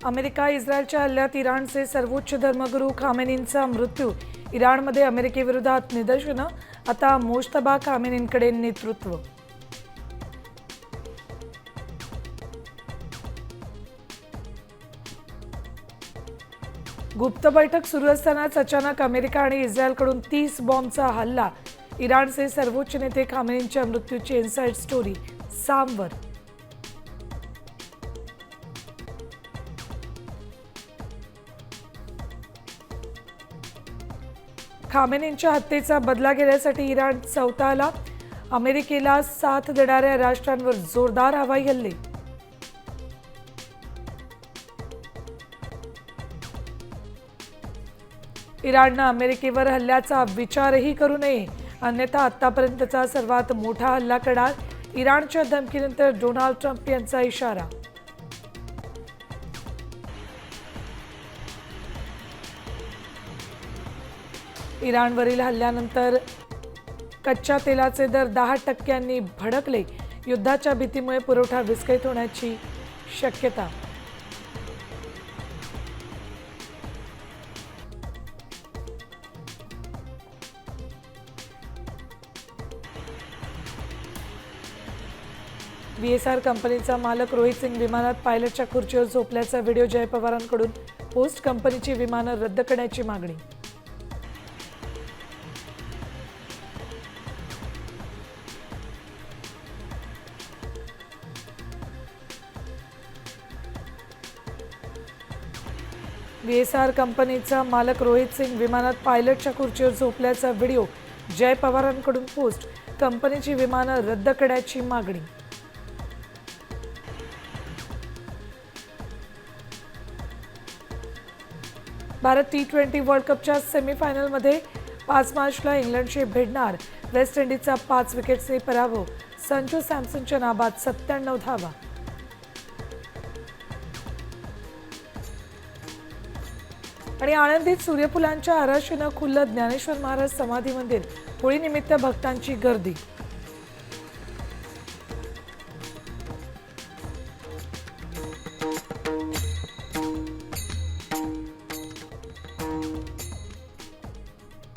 America इस्रायलच्या हल्ल्यात इराणचे सर्वोच्च धर्मगुरू खामेनींचा मृत्यू. इराणमध्ये अमेरिकेविरोधात निदर्शनं. आता मोजतबा खामेनींकडे नेतृत्व. गुप्त बैठक सुरू असतानाच अचानक अमेरिका आणि इस्रायलकडून 30 बॉम्बचा हल्ला. इराणचे सर्वोच्च नेते खामेनींच्या मृत्यूची इनसाइड स्टोरी सामवर. खामेनींच्या हत्येचा बदला घेण्यासाठी इराण चौथाला. अमेरिकेला साथ देणाऱ्या राष्ट्रांवर जोरदार हवाई हल्ले. इराणनं अमेरिकेवर हल्ल्याचा विचारही करू नये, अन्यथा आतापर्यंतचा सर्वात मोठा हल्ला करणार. इराणच्या धमकीनंतर डोनाल्ड ट्रम्प यांचा इशारा. इराणवरील हल्ल्यानंतर कच्च्या तेलाचे दर 10% भडकले. युद्धाच्या भीतीमुळे पुरवठा विस्कळीत होण्याची शक्यता. VSR कंपनीचा मालक रोहित सिंग विमानात पायलटच्या खुर्चीवर झोपल्याचा व्हिडिओ. जय पवारांकडून पोस्ट. कंपनीची विमानं रद्द करण्याची मागणी. VSR कंपनीचा मालक रोहित सिंग विमानात पायलटच्या खुर्चीवर झोपल्याचा व्हिडिओ. जय पवारांकडून पोस्ट. कंपनीची विमानं रद्द करण्याची मागणी. भारत T20 वर्ल्ड कपच्या सेमीफायनलमध्ये 5 मार्चला इंग्लंडशी भिडणार. वेस्ट इंडिजचा 5 विकेट्सनी पराभव. संजू सॅमसनच्या नाबाद 97 धावा. आणि आनंदीत सूर्यफुलांच्या आराशीनं खुललं ज्ञानेश्वर महाराज समाधी मंदिर. होळीनिमित्त भक्तांची गर्दी.